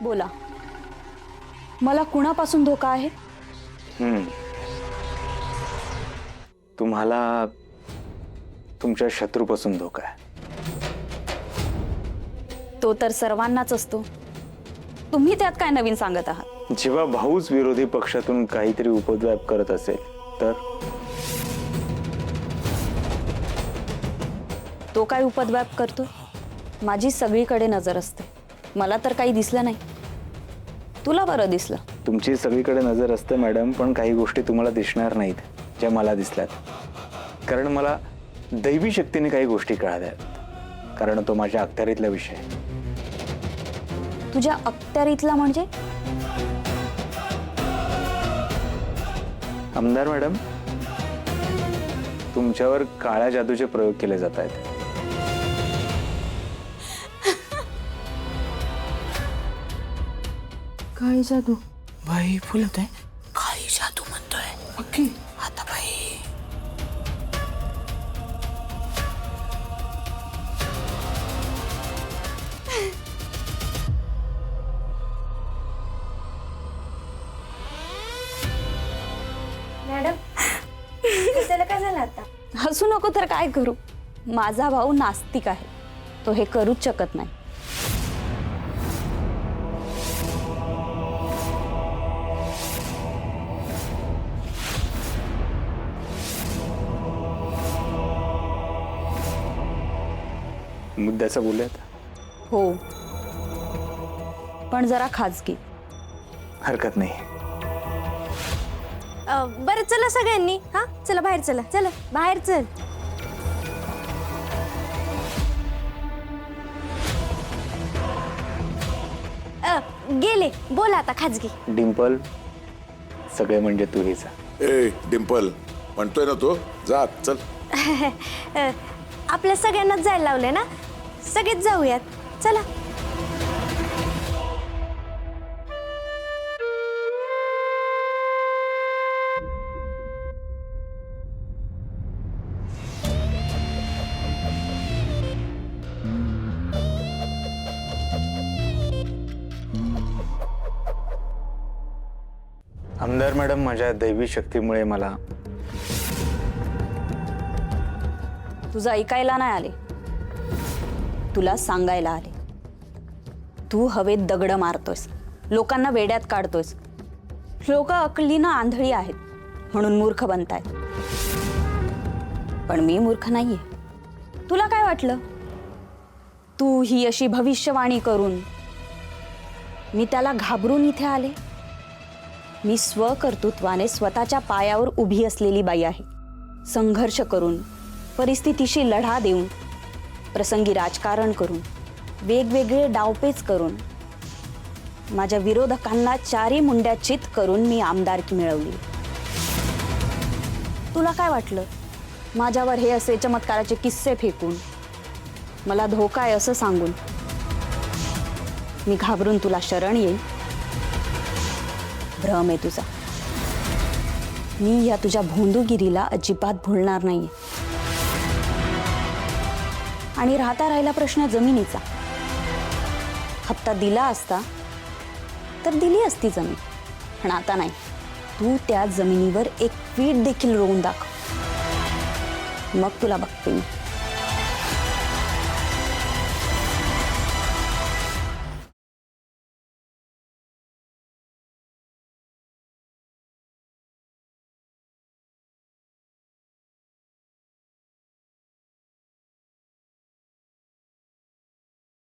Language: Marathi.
बोला, मला कुणापासून धोका आहे? तुम्हाला तुमच्या शत्रूपासून धोका आहे. तो तर सर्वांनाच असतो. तुम्ही त्यात काय नवीन सांगत आहात? जेव्हा भाऊच विरोधी पक्षातून काहीतरी उपद्व्याप करत असेल तर तो काय उपद्व्याप करतो? माझी सगळीकडे नजर असते. मला तर काही दिसलं नाही. तुला बरं दिसलं. तुमची सगळीकडे नजर असते मॅडम, पण काही गोष्टी तुम्हाला दिसणार नाहीत ज्या मला दिसल्यात. कारण मला दैवी शक्तीने काही गोष्टी कळाल्यात. कारण तो माझ्या अखत्यारीतला विषय आहे. तुझ्या अखत्यारीतला म्हणजे? आमदार मॅडम, तुमच्यावर काळ्या जादूचे प्रयोग केले जात आहेत. काळी जादू? बाई फुलत आहे. काळी जादू म्हणतोय. अक्की आता बाई मॅडम त्याला काय झालं आता? हसू नको तर काय करू. माझा भाऊ नास्तिक आहे. तो हे करूच शकत नाही. मुद्द्याचं बोलूयात. हो, पण जरा खाजगी. हरकत नाही. बरं चला सगळ्यांनी. हा चला बाहेर, चला चला बाहेर चल. गेले. बोला आता खाजगी. डिंपल, सगळे म्हणजे तू हेच. ए डिंपल म्हणतोय ना तो, जा चल. आपल्या सगळ्यांनाच जायला लावलंय ना, सगळेच जाऊयात. चला. आमदार मॅडम, माझ्या दैवी शक्तीमुळे मला तुझं ऐकायला नाही आले, तुला सांगायला आले. तू हवेत दगड मारतोयस, लोकांना वेड्यात काढतोयस. लोक अकलीनं आंधळी आहेत म्हणून मूर्ख बनतायत. पण मी मूर्ख नाहीये. तुला काय वाटलं? तू ही अशी भविष्यवाणी करून मी त्याला घाबरून इथे आले? मी स्वकर्तृत्वाने स्वतःच्या पायावर उभी असलेली बाई आहे. संघर्ष करून, परिस्थितीशी लढा देऊन, प्रसंगी राजकारण करून, वेगवेगळे डावपेच करून, माझ्या विरोधकांना चारी मुंड्या चित करून मी आमदारकी मिळवली. तुला काय वाटलं? माझ्यावर हे असे चमत्काराचे किस्से फेकून, मला धोका आहे असं सांगून मी घाबरून तुला शरण येईल? भ्रम आहे तुझा. मी या तुझ्या भोंदूगिरीला अजिबात भुलणार नाहीये. आणि राहिला प्रश्न जमिनीचा. हप्ता दिला असता तर दिली असती जमीन, पण आता नाही. तू त्या जमिनीवर एक वीट देखील रोवून दाखव, मग तुला बघते मी.